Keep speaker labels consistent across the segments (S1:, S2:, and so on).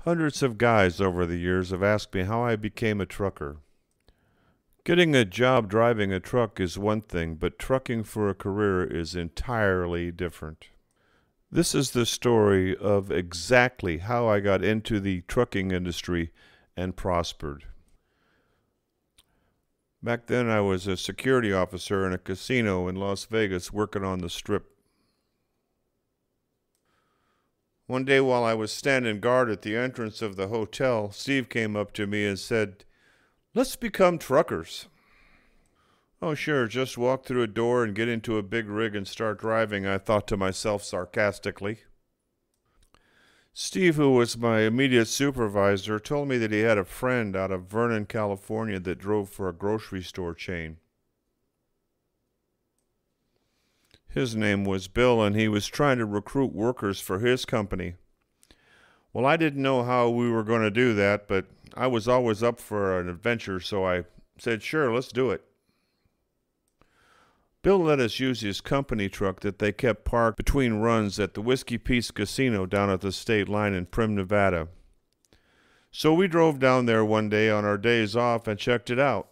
S1: Hundreds of guys over the years have asked me how I became a trucker. Getting a job driving a truck is one thing, but trucking for a career is entirely different. This is the story of exactly how I got into the trucking industry and prospered. Back then I was a security officer in a casino in Las Vegas working on the Strip. One day while I was standing guard at the entrance of the hotel, Steve came up to me and said, "Let's become truckers." "Oh, sure, just walk through a door and get into a big rig and start driving," I thought to myself sarcastically. Steve, who was my immediate supervisor, told me that he had a friend out of Vernon, California that drove for a grocery store chain. His name was Bill, and he was trying to recruit workers for his company. Well, I didn't know how we were going to do that, but I was always up for an adventure, so I said, "Sure, let's do it." Bill let us use his company truck that they kept parked between runs at the Whiskey Peace Casino down at the state line in Primm, Nevada. So we drove down there one day on our days off and checked it out.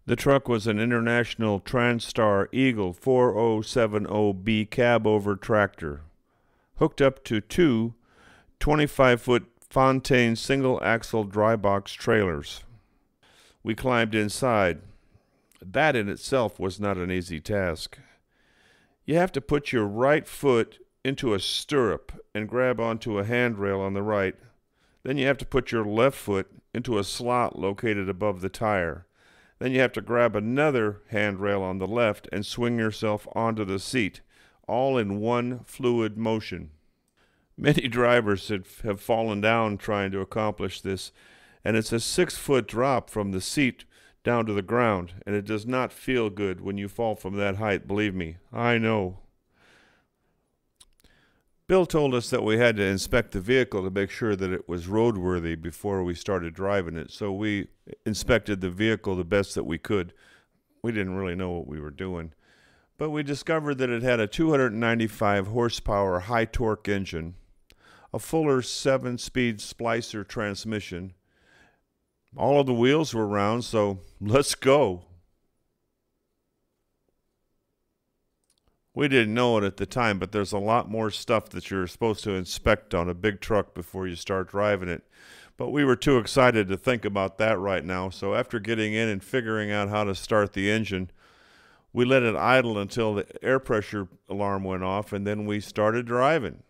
S1: The truck was an International TranStar Eagle 4070B cab-over tractor, hooked up to two 25-foot Fontaine single-axle dry box trailers. We climbed inside. That in itself was not an easy task. You have to put your right foot into a stirrup and grab onto a handrail on the right. Then you have to put your left foot into a slot located above the tire. Then you have to grab another handrail on the left and swing yourself onto the seat, all in one fluid motion. Many drivers have fallen down trying to accomplish this, and it's a 6-foot drop from the seat down to the ground, and it does not feel good when you fall from that height, believe me. I know. Bill told us that we had to inspect the vehicle to make sure that it was roadworthy before we started driving it, so we inspected the vehicle the best that we could. We didn't really know what we were doing, but we discovered that it had a 295 horsepower high-torque engine, a Fuller 7-speed splicer transmission. All of the wheels were round, so let's go. We didn't know it at the time, but there's a lot more stuff that you're supposed to inspect on a big truck before you start driving it. But we were too excited to think about that right now, so after getting in and figuring out how to start the engine, we let it idle until the air pressure alarm went off, and then we started driving.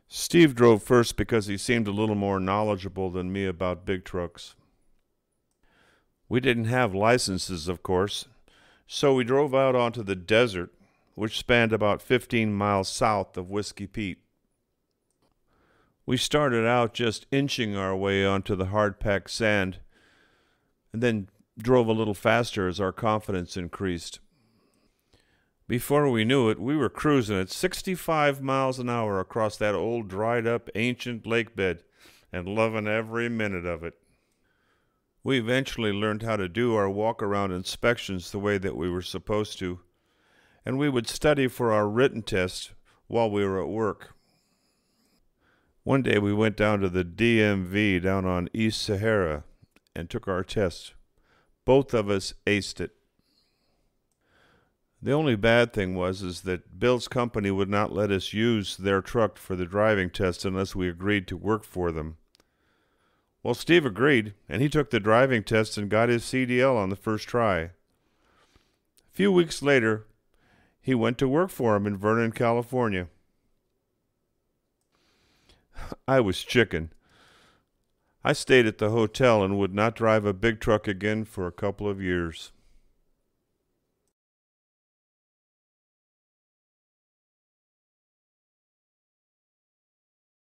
S1: Steve drove first because he seemed a little more knowledgeable than me about big trucks. We didn't have licenses, of course, so we drove out onto the desert, which spanned about 15 miles south of Whiskey Pete. We started out just inching our way onto the hard-packed sand, and then drove a little faster as our confidence increased. Before we knew it, we were cruising at 65 miles an hour across that old dried-up ancient lake bed and loving every minute of it. We eventually learned how to do our walk-around inspections the way that we were supposed to, and we would study for our written test while we were at work. One day we went down to the DMV down on East Sahara and took our test. Both of us aced it. The only bad thing was that Bill's company would not let us use their truck for the driving test unless we agreed to work for them. Well, Steve agreed, and he took the driving test and got his CDL on the first try. A few weeks later, he went to work for him in Vernon, California. I was chicken. I stayed at the hotel and would not drive a big truck again for a couple of years.